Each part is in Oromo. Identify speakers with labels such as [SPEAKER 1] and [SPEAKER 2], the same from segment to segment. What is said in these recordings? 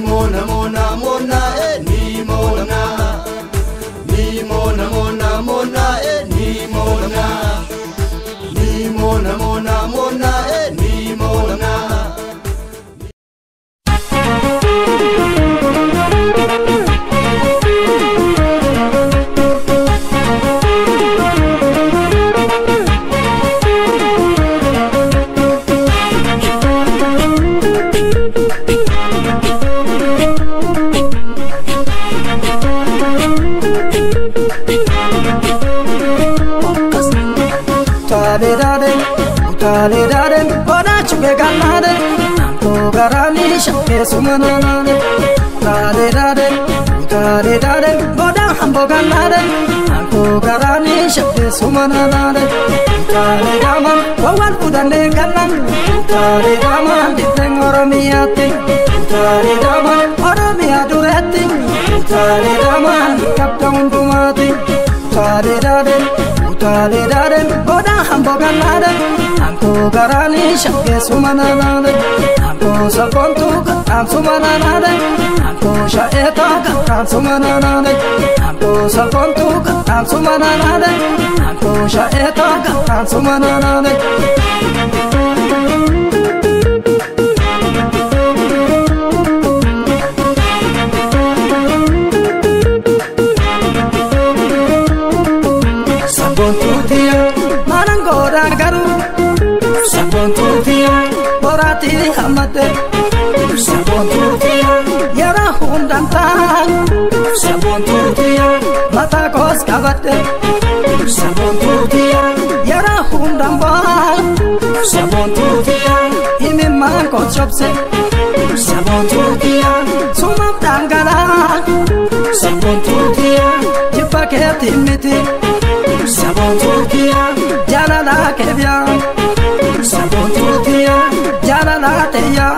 [SPEAKER 1] mona mona mona ni mona ni mona mona mona ni mona ni mona mona mona ni mona
[SPEAKER 2] Utale ora chuke ganade Anko garani shakke sumanane Utale boda hambo ganade Anko garani shakke sumanane Utale gaman wawan udane ganan Utale gaman diteng oromiyati Utale gaman oromia dureti Utale gaman kaptang dumati Utale boda hambo ganade Anko garani shakke sumanane Anko sapontu katam sumanane Anko shaeta katam sumanane Anko sapontu katam sumanane Anko shaeta katam sumanane Sapontu dia marangora garu Sapontu dia borati hamate Sapontu dia yara hundantang Sapontu dia mata kos kabate Sapontu dia yara hundambang Sapontu dia imi man ko chopse Sapontu dia sumap dangala Sapontu dia jipake timiti Sapontu dia jalala kebya Sapontu dia jalala teya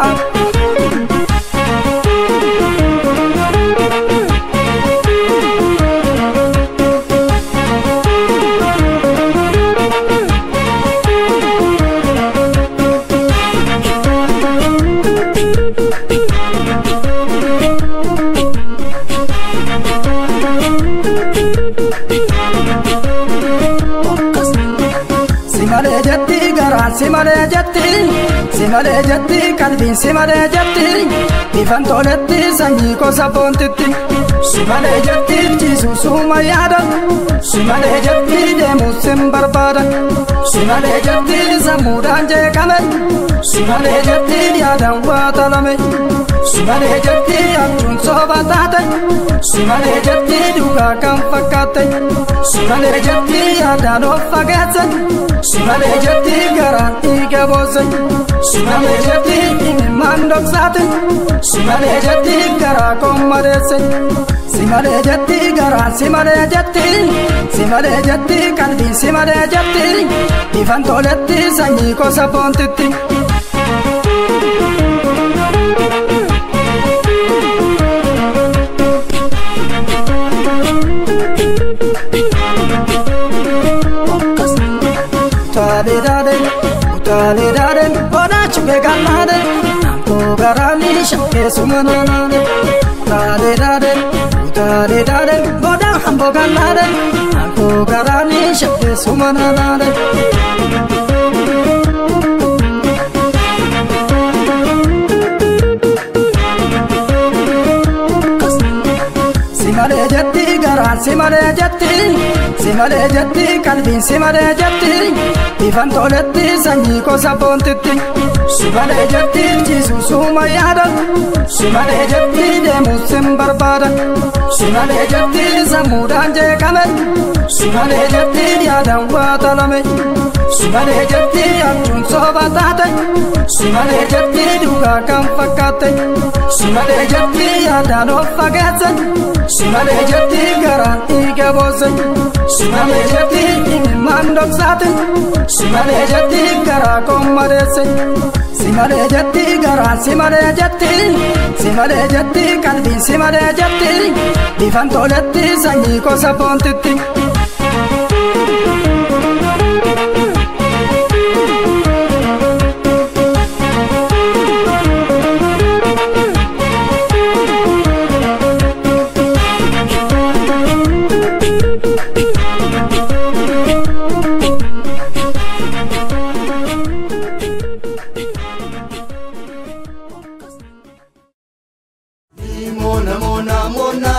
[SPEAKER 2] Simale jatti kalbin simale jatti Ifan toletti sanyi ko sabontitti Simale jatti jisu suma yada Simale jatti demu sim barbada Simale jatti samudan jekame Simale jatti yadan watalame Simale jatti anjun sobatate Simale jatti duga kan fakate Simale jatti yadan ofagetse Simale jatti garanti gabose Simale jatti mandok sate Simale jatti gara komadese Simale jatti gara simale jatti kalbi simale jatti Ifan toletti sanyi ko sapontitti Utale ora chuke ganade Anko garani shakke sumanane Utale boda hambo ganade Anko garani shakke sumanane Simale jatti garan simale jatti kalbin simale jatti Ifan toletti sanyi ko sabontitti Simale jatti jisu suma yada Simale jatti demu sim barbada Simale jatti samudan jekame Simale jatti yadan watalame Simale jatti anjun sobatate Simale jatti duga kan fakate Simale jatti yadan ofagetse Simale jatti garanti gabose Simale jatti mandok sate Simale jatti gara komadese Simale jatti gara simale jatti kalbin simale jatti Ifan toletti sanyi ko sapontitti
[SPEAKER 1] ni mona mona mona